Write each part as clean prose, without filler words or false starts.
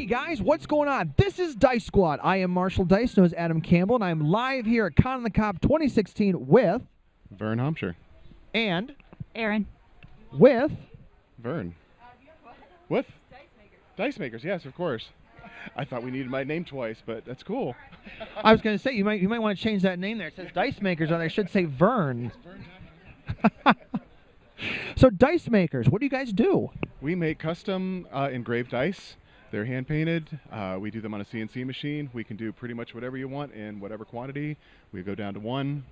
guys, what's going on? This is Dice Squad. I am Marshall Dice, known as Adam Campbell, and I'm live here at Con on the Cob 2016 with Vern Hampshire. And Aaron. with Vern. With? Dice Makers, yes, of course. I thought we needed my name twice, but that's cool. I was going to say you might want to change that name there. It says Dice Makers on there. It should say Vern. So Dice Makers, what do you guys do? We make custom engraved dice. They're hand painted. We do them on a CNC machine. We can do pretty much whatever you want in whatever quantity. We go down to one,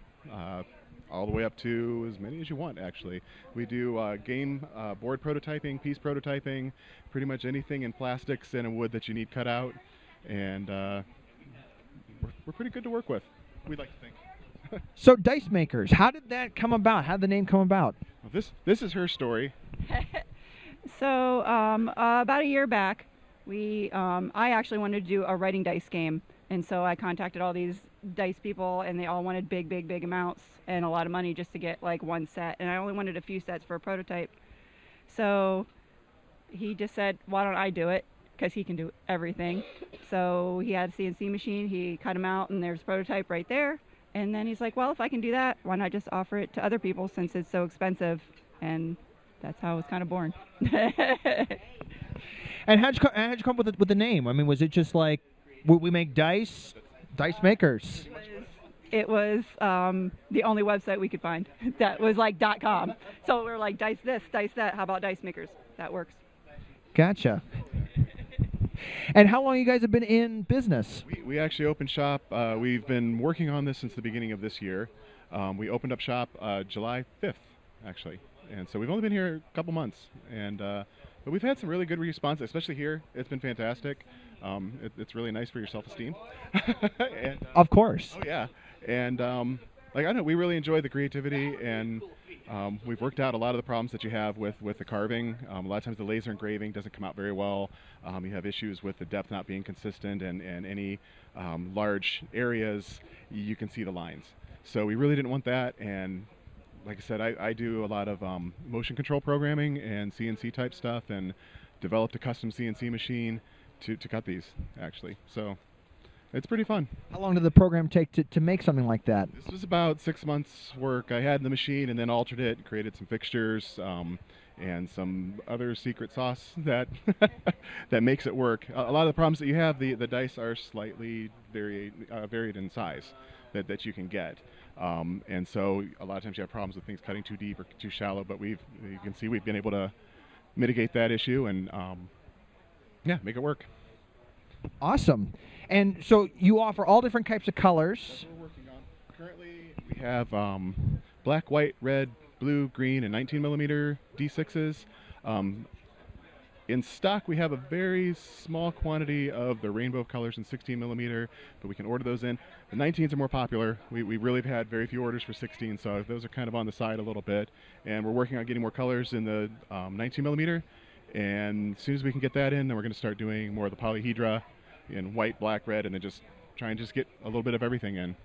all the way up to as many as you want, actually. We do game board prototyping, piece prototyping, pretty much anything in plastics and in wood that you need cut out. And we're pretty good to work with, we'd like to think. So Dice Makers, how did that come about? How did the name come about? Well, this is her story. So about a year back, I actually wanted to do a writing dice game, and so I contacted all these dice people, and they all wanted big amounts and a lot of money just to get like one set, and I only wanted a few sets for a prototype. So he just said, why don't I do it, because he can do everything. So he had a CNC machine, he cut them out, and there's a prototype right there. And then he's like, well, if I can do that, why not just offer it to other people since it's so expensive? And that's how it was kind of born. And how'd you come up with the name? I mean, was it just like we make dice makers? It was the only website we could find that was like .com. So we were like, dice this, dice that. How about Dice Makers? That works. Gotcha. And how long you guys have been in business? We actually opened shop. We've been working on this since the beginning of this year. We opened up shop July 5th, actually. And so we've only been here a couple months. And but we've had some really good response, especially here. It's been fantastic. It's really nice for your self-esteem. And, of course. Oh, yeah. And like, I don't know, we really enjoy the creativity, and we've worked out a lot of the problems that you have with the carving. A lot of times the laser engraving doesn't come out very well. You have issues with the depth not being consistent, and any large areas, you can see the lines. So we really didn't want that, and like I said, I do a lot of motion control programming and CNC type stuff, and developed a custom CNC machine to cut these, actually. So it's pretty fun. How long did the program take to make something like that? This was about 6 months work. I had the machine and then altered it, created some fixtures, and some other secret sauce that that makes it work. A lot of the problems that you have, the dice are slightly varied in size that you can get. And so a lot of times you have problems with things cutting too deep or too shallow, but you can see we've been able to mitigate that issue and yeah, make it work. Awesome. And so you offer all different types of colors. That's what we're working on. Currently we have black, white, red, blue, green, and 19 millimeter D6s. In stock, we have a very small quantity of the rainbow colors in 16 millimeter, but we can order those in. The 19s are more popular. We really have had very few orders for 16, so those are kind of on the side a little bit. And we're working on getting more colors in the 19 millimeter. And as soon as we can get that in, then we're going to start doing more of the polyhedra in white, black, red, and then just try and just get a little bit of everything in.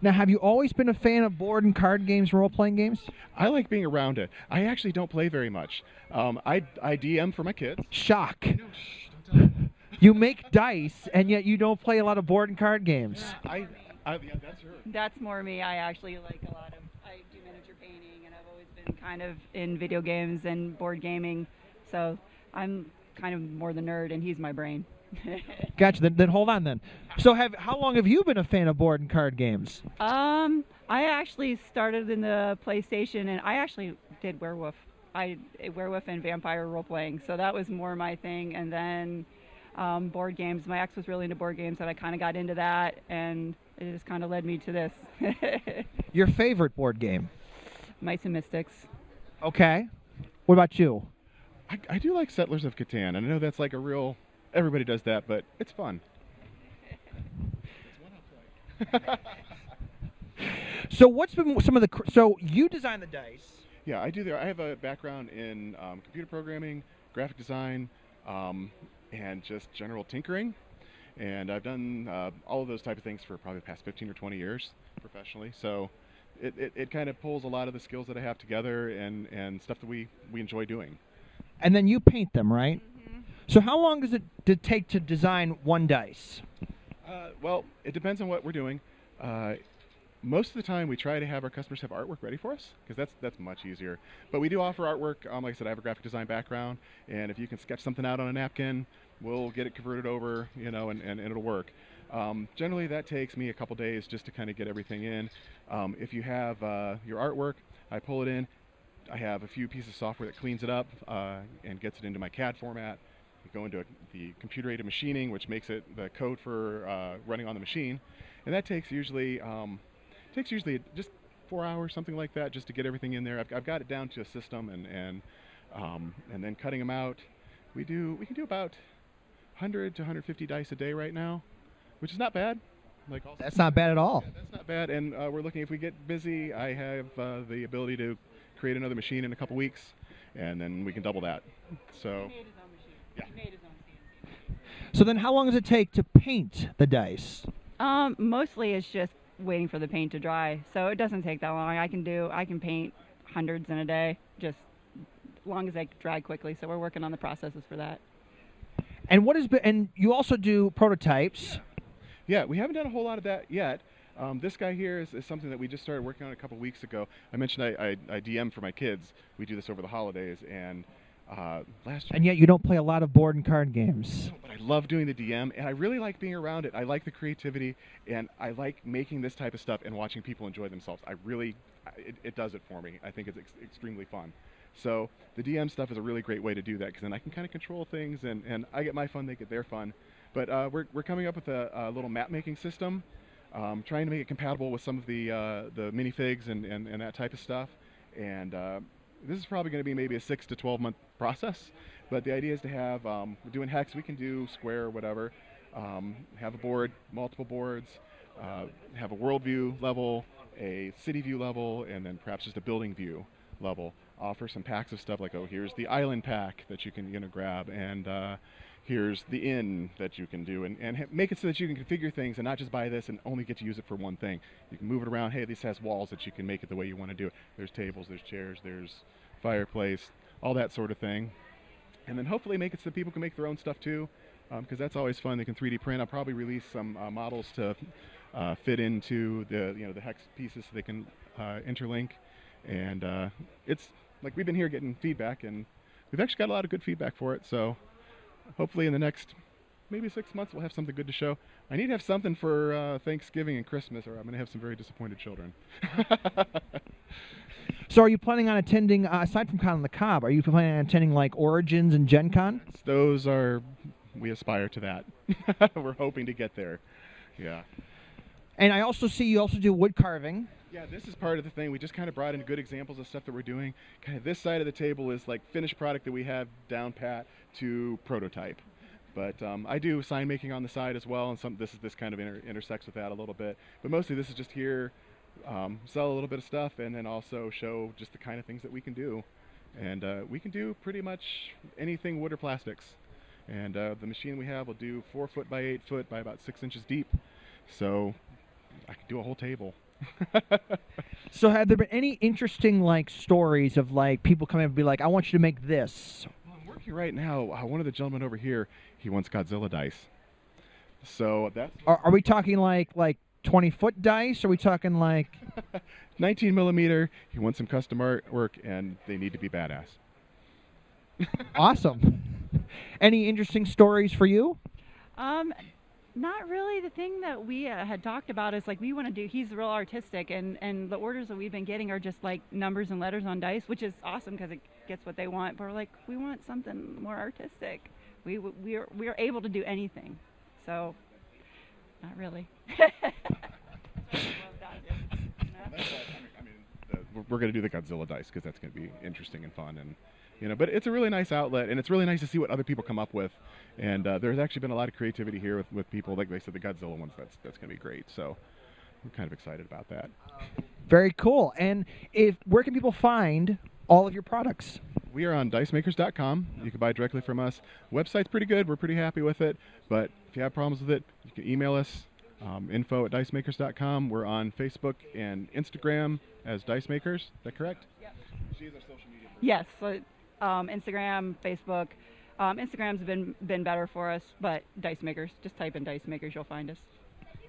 Now, have you always been a fan of board and card games, role-playing games? I like being around it. I actually don't play very much. I DM for my kids. Shock. No, shh, don't tell them. You make dice, and yet you don't play a lot of board and card games. Yeah, that's her. That's more me. I actually like a lot of, I do miniature painting, and I've always been kind of in video games and board gaming. So I'm kind of more the nerd, and he's my brain. Gotcha. Then hold on then. So how long have you been a fan of board and card games? I actually started in the PlayStation, and I actually did Werewolf. Werewolf and vampire role playing, so that was more my thing. And then board games. My ex was really into board games, and I kind of got into that, and it just kind of led me to this. Your favorite board game? Mice and Mystics. Okay. What about you? I do like Settlers of Catan, and I know that's like a real... Everybody does that, but it's fun. It's one I'll play. So what's been some of the... So you design the dice. Yeah, I do. I have a background in computer programming, graphic design, and just general tinkering. And I've done all of those type of things for probably the past 15 or 20 years professionally. So it kind of pulls a lot of the skills that I have together and stuff that we enjoy doing. And then you paint them, right? Mm-hmm. So how long does it take to design one dice? Well, it depends on what we're doing. Most of the time, we try to have our customers have artwork ready for us because that's much easier. But we do offer artwork. Like I said, I have a graphic design background, and if you can sketch something out on a napkin, we'll get it converted over, and it'll work. Generally, that takes me a couple days just to kind of get everything in. If you have your artwork, I pull it in. I have a few pieces of software that cleans it up and gets it into my CAD format. We go into the computer-aided machining, which makes it the code for running on the machine, and that takes usually just 4 hours, something like that, just to get everything in there. I've got it down to a system, and then cutting them out. We can do about 100 to 150 dice a day right now, which is not bad. That's not bad at all. Yeah, that's not bad, and we're looking, if we get busy, I have the ability to create another machine in a couple weeks, and then we can double that. So, He made his own machine. Yeah. He made his own CNC. So then how long does it take to paint the dice? Mostly it's just waiting for the paint to dry, so it doesn't take that long. I can paint hundreds in a day, just as long as they dry quickly. So we're working on the processes for that. And and you also do prototypes. Yeah, we haven't done a whole lot of that yet. This guy here is something that we just started working on a couple weeks ago. I mentioned I DM for my kids. We do this over the holidays, and last year. And yet you don't play a lot of board and card games. But I love doing the DM, and I really like being around it. I like the creativity, and I like making this type of stuff and watching people enjoy themselves. It does it for me. I think it's extremely fun. So the DM stuff is a really great way to do that, because then I can kind of control things, and I get my fun, they get their fun. But we're coming up with a little map making system, trying to make it compatible with some of the minifigs and that type of stuff. And this is probably going to be maybe a 6 to 12 month process. But the idea is to have, we're doing hex, we can do square, whatever. Have a board, multiple boards, have a world view level, a city view level, and then perhaps just a building view level. Offer some packs of stuff like, oh, here's the island pack that you can grab, and here's the inn that you can do, and make it so that you can configure things and not just buy this and only get to use it for one thing. You can move it around. Hey, this has walls that you can make it the way you want to do it. There's tables, there's chairs, there's fireplace, all that sort of thing. And then hopefully make it so people can make their own stuff too, because that's always fun. They can 3D print. I'll probably release some models to fit into the hex pieces so they can interlink. And it's like we've been here getting feedback, and we've actually got a lot of good feedback for it. So hopefully in the next maybe 6 months we'll have something good to show. I need to have something for Thanksgiving and Christmas, or I'm going to have some very disappointed children. So are you planning on attending, aside from Con on the Cob, are you planning on attending like Origins and Gen Con? We aspire to that. We're hoping to get there. Yeah. And I also see you also do wood carving. Yeah, this is part of the thing. We just kind of brought in good examples of stuff that we're doing. Kind of this side of the table is like finished product that we have down pat to prototype. But I do sign making on the side as well, and this kind of intersects with that a little bit. But mostly this is just here, sell a little bit of stuff, and then also show just the kind of things that we can do. And we can do pretty much anything wood or plastics. And the machine we have will do 4 foot by 8 foot by about 6 inches deep. So I could do a whole table. So have there been any interesting like stories of like people coming up and be like, I want you to make this? Well, I'm working right now. One of the gentlemen over here, he wants Godzilla dice. So that's... Are we talking like 20-foot dice? Are we talking like 19 millimeter? He wants some custom artwork, and they need to be badass. Awesome. Any interesting stories for you? Not really. The thing that we had talked about is like we want to do, he's real artistic, and the orders that we've been getting are just like numbers and letters on dice, which is awesome because it gets what they want. But we're like, we want something more artistic. We are able to do anything. So not really. We're going to do the Godzilla dice because that's going to be interesting and fun, and but it's a really nice outlet, and it's really nice to see what other people come up with. And there's actually been a lot of creativity here with people, like they said, the Godzilla ones. That's going to be great. So I'm kind of excited about that. Very cool. And where can people find all of your products? We are on dicemakers.com. You can buy directly from us. Website's pretty good. We're pretty happy with it. But if you have problems with it, you can email us, info@dicemakers.com. We're on Facebook and Instagram as Dice Makers. Is that correct? Yep. She is our social media person. Yes. So, Instagram, Facebook. Instagram's been better for us, but Dice Makers, just type in Dice Makers, you'll find us.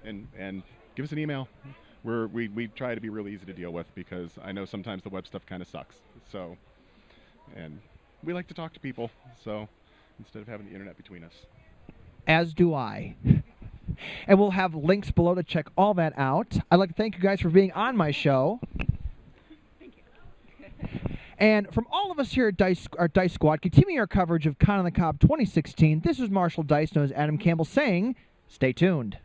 And give us an email. We try to be really easy to deal with because I know sometimes the web stuff kind of sucks. So, and we like to talk to people. So instead of having the internet between us. As do I. And we'll have links below to check all that out. I'd like to thank you guys for being on my show. Thank you. And from all of us here at our Dice Squad, continuing our coverage of Con on the Cob 2016, this is Marshall Dice, known as Adam Campbell, saying, stay tuned.